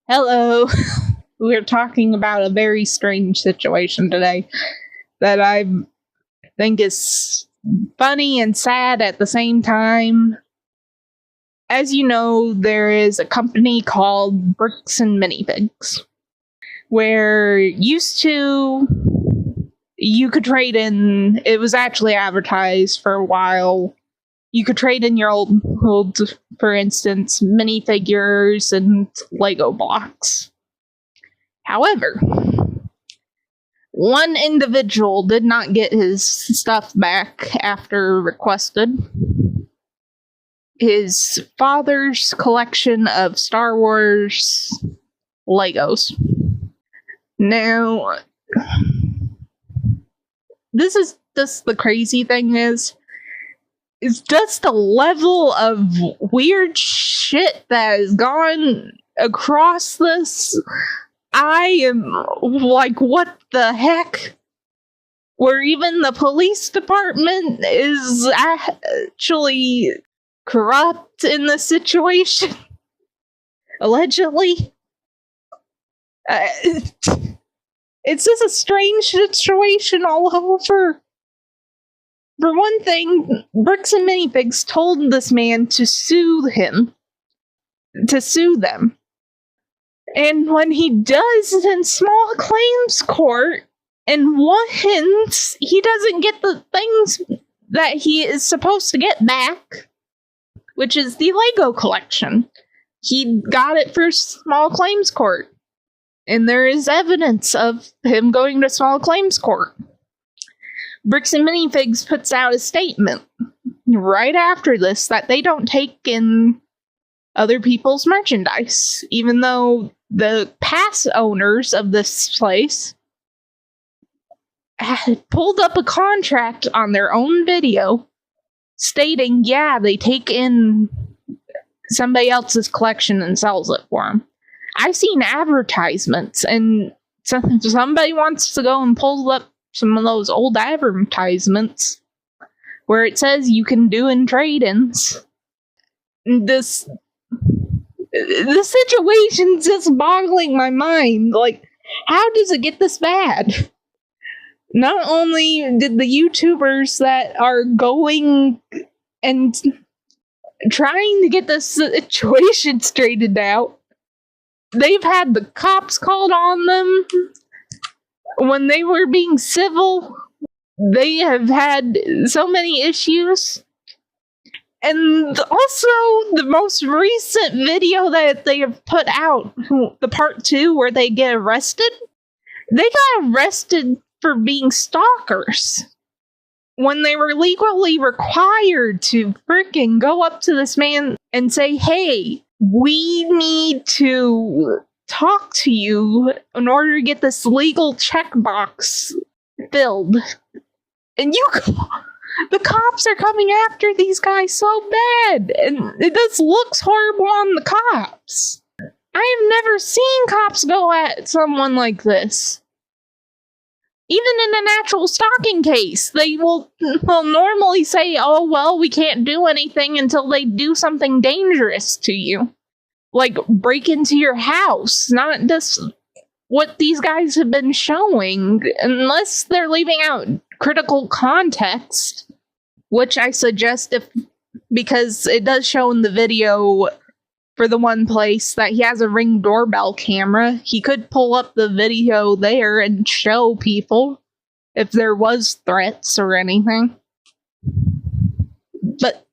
Hello. We're talking about a very strange situation today that I think is funny and sad at the same time. As you know, there is a company called Bricks and Minifigs, where used to you could trade in. It was actually advertised for a while. You could trade in your old, for instance, minifigures and Lego blocks. However, one individual did not get his stuff back after requested. His father's collection of Star Wars Legos. Now, this is just the crazy thing is just the level of weird shit that has gone across this. I am like, what the heck? Where even the police department is actually corrupt in the situation. Allegedly. It's just a strange situation all over. For one thing, Bricks and Minifigs told this man to sue them. And when he does in small claims court and wins, he doesn't get the things that he is supposed to get back, which is the Lego collection. He got it for small claims court. And there is evidence of him going to small claims court. Bricks and Minifigs puts out a statement right after this that they don't take in other people's merchandise, even though the past owners of this place had pulled up a contract on their own video stating, yeah, they take in somebody else's collection and sells it for them. I've seen advertisements, and somebody wants to go and pull up some of those old advertisements where it says you can do in trade-ins. The situation's just boggling my mind. Like, how does it get this bad? Not only did the YouTubers that are going and trying to get this situation straightened out, they've had the cops called on them. When they were being civil, they have had so many issues. And also, the most recent video that they have put out, the part 2 where they get arrested, they got arrested for being stalkers. When they were legally required to freaking go up to this man and say, hey, we need to talk to you in order to get this legal checkbox filled. And the cops are coming after these guys so bad, and it just looks horrible on the cops. I have never seen cops go at someone like this. Even in an actual stalking case, they will normally say, oh, well, we can't do anything until they do something dangerous to you. Like, break into your house, not just what these guys have been showing, unless they're leaving out critical context, which I suggest because it does show in the video for the one place that he has a Ring doorbell camera. He could pull up the video there and show people if there was threats or anything. But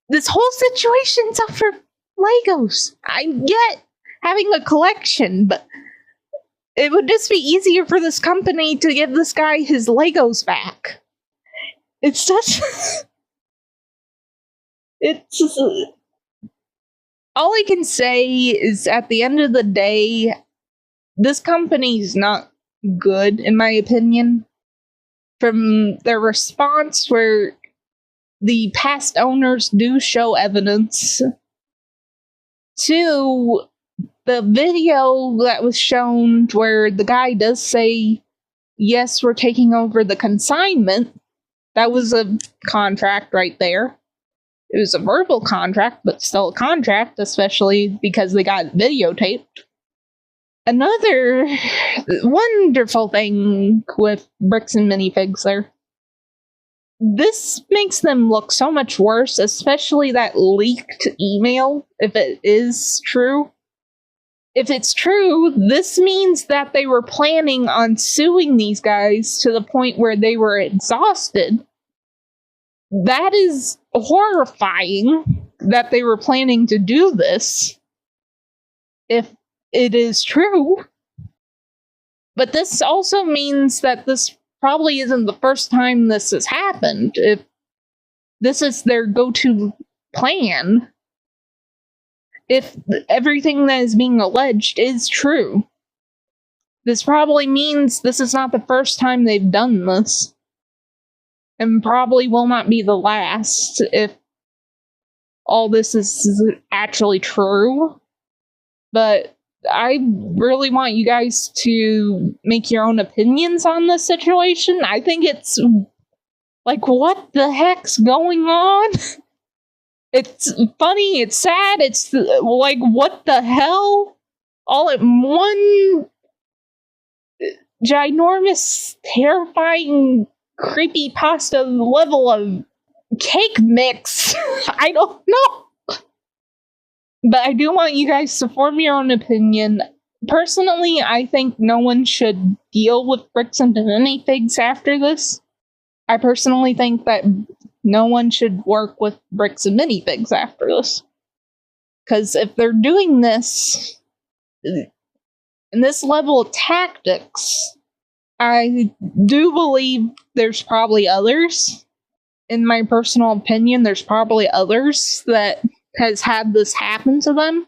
this whole situation's up for Legos. I get having a collection, but it would just be easier for this company to give this guy his Legos back. It's just... all I can say is, at the end of the day, this company's not good, in my opinion. From their response, where the past owners do show evidence, to the video that was shown where the guy does say, yes, we're taking over the consignment. That was a contract right there. It was a verbal contract, but still a contract, especially because they got videotaped. Another wonderful thing with bricks and minifigs there. This makes them look so much worse, especially that leaked email, if it is true. If it's true, this means that they were planning on suing these guys to the point where they were exhausted. That is horrifying that they were planning to do this, if it is true. But this also means that this probably isn't the first time this has happened. If this is their go-to plan, if everything that is being alleged is true, this probably means this is not the first time they've done this. And probably will not be the last if all this is actually true. But I really want you guys to make your own opinions on this situation. I think it's like, what the heck's going on? It's funny, it's sad, it's like, what the hell? All at one ginormous, terrifying, creepypasta level of cake mix. I don't know. But I do want you guys to form your own opinion. Personally, I think no one should deal with bricks and minifigs after this. I personally think that no one should work with bricks and minifigs after this. Because if they're doing this, in this level of tactics, I do believe there's probably others. In my personal opinion, there's probably others that has had this happen to them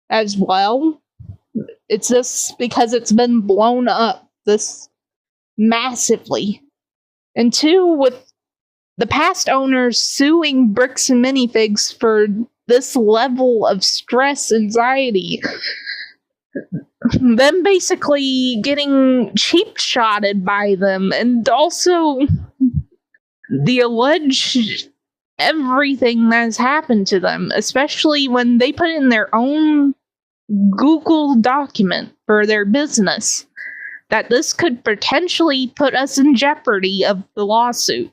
as well. It's just because it's been blown up this massively. And two, with the past owners suing bricks and minifigs for this level of stress, anxiety, them basically getting cheap-shotted by them, and also the alleged everything that's happened to them, especially when they put in their own Google document for their business, that this could potentially put us in jeopardy of the lawsuit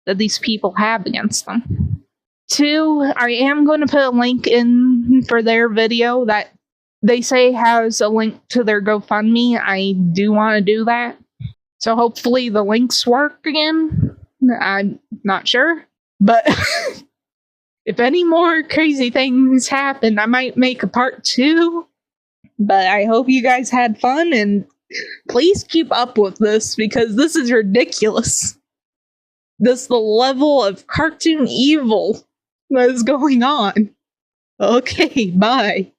that these people have against them. Two, I am going to put a link in for their video that they say has a link to their GoFundMe. I do want to do that. So hopefully the links work again. I'm not sure. But if any more crazy things happen, I might make a part 2. But I hope you guys had fun, and please keep up with this, because this is ridiculous. This is the level of cartoon evil that is going on. Okay, bye.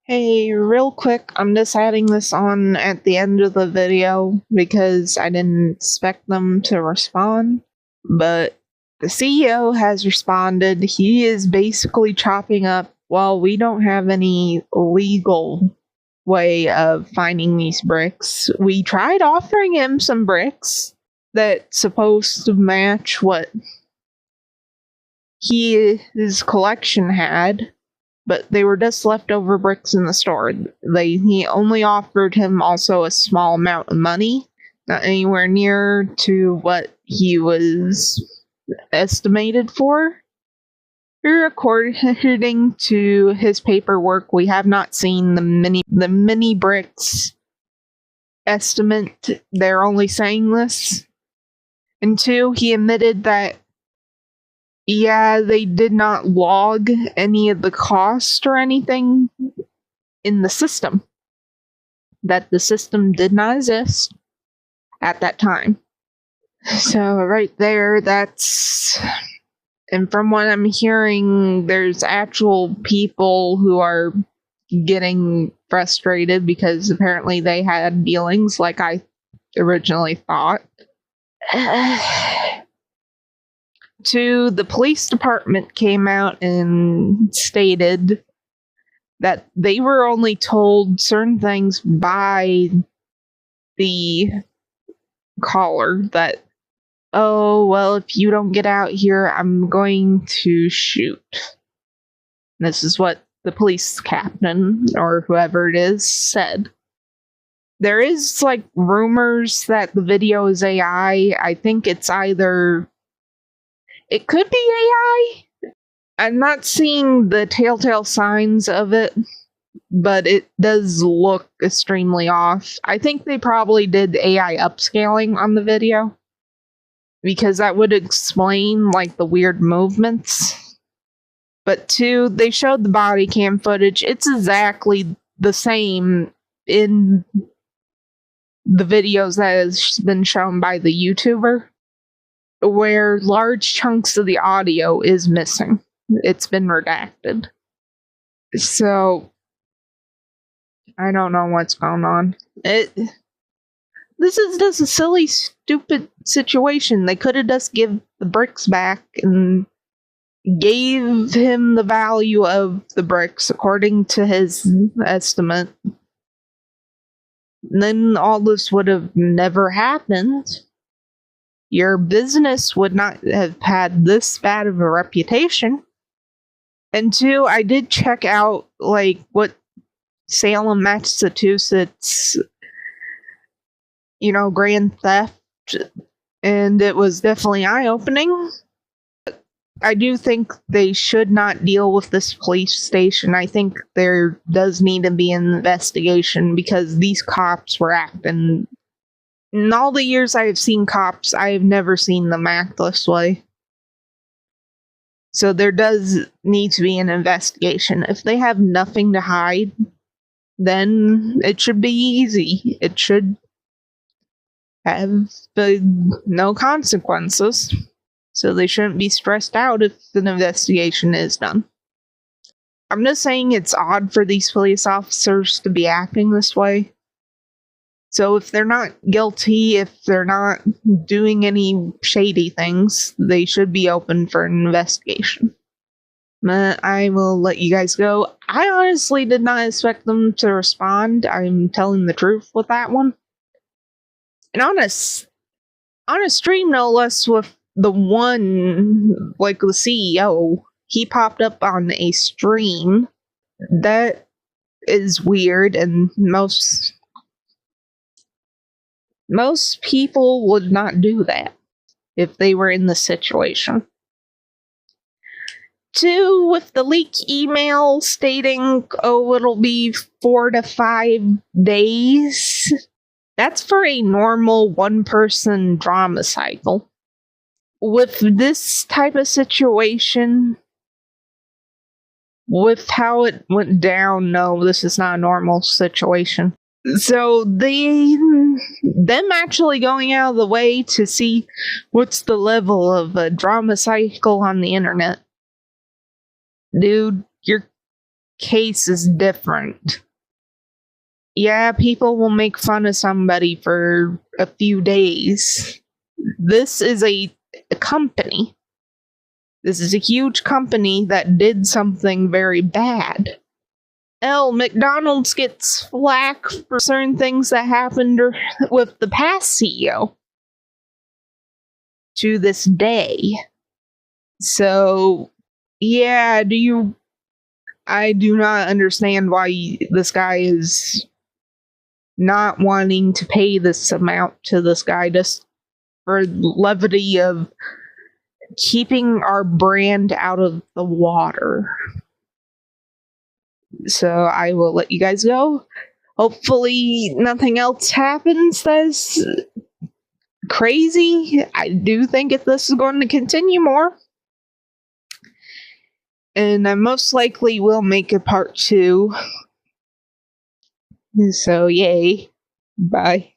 Hey, real quick, I'm just adding this on at the end of the video because I didn't expect them to respond. But the CEO has responded. He is basically chopping up, well, we don't have any legal way of finding these bricks. We tried offering him some bricks that's supposed to match what his collection had, but they were just leftover bricks in the store. He only offered him also a small amount of money, not anywhere near to what he was estimated for. According to his paperwork, we have not seen the mini bricks estimate. They're only saying this. And two, he admitted that, yeah, they did not log any of the cost or anything in the system. That the system did not exist at that time. So right there, that's... And from what I'm hearing, there's actual people who are getting frustrated because apparently they had dealings like I originally thought. Two, the police department came out and stated that they were only told certain things by the caller, that, oh, well, if you don't get out here, I'm going to shoot. This is what the police captain or whoever it is said. There is like rumors that the video is AI. I think it's either, it could be AI. I'm not seeing the telltale signs of it, but it does look extremely off. I think they probably did AI upscaling on the video, because that would explain like the weird movements. But two, they showed the body cam footage. It's exactly the same in the videos that has been shown by the YouTuber, where large chunks of the audio is missing. It's been redacted. So I don't know what's going on. This is just a silly, stupid situation. They could have just give the bricks back and gave him the value of the bricks according to his estimate. Then all this would have never happened. Your business would not have had this bad of a reputation. And two, I did check out like what Salem, Massachusetts, grand theft, and it was definitely eye-opening. I do think they should not deal with this police station. I think there does need to be an investigation, because these cops were acting. In all the years I have seen cops, I have never seen them act this way. So there does need to be an investigation. If they have nothing to hide, then it should be easy. It should have no consequences. So they shouldn't be stressed out if an investigation is done. I'm just saying it's odd for these police officers to be acting this way. So if they're not guilty, if they're not doing any shady things, they should be open for an investigation. But I will let you guys go. I honestly did not expect them to respond. I'm telling the truth with that one. And on a stream, no less, with the one, like the CEO, he popped up on a stream. That is weird, and most people would not do that if they were in this situation. Two, with the leak email stating, it'll be 4 to 5 days. That's for a normal one-person drama cycle. With this type of situation, with how it went down, no, this is not a normal situation. So them actually going out of the way to see what's the level of a drama cycle on the internet. Dude, your case is different. Yeah, people will make fun of somebody for a few days. This is a company. This is a huge company that did something very bad. McDonald's gets flack for certain things that happened with the past CEO to this day. So, yeah, I do not understand why this guy is not wanting to pay this amount to this guy just for levity of keeping our brand out of the water. So I will let you guys go. Hopefully nothing else happens that's crazy. I do think if this is going to continue more, and I most likely will make a part 2. So yay. Bye.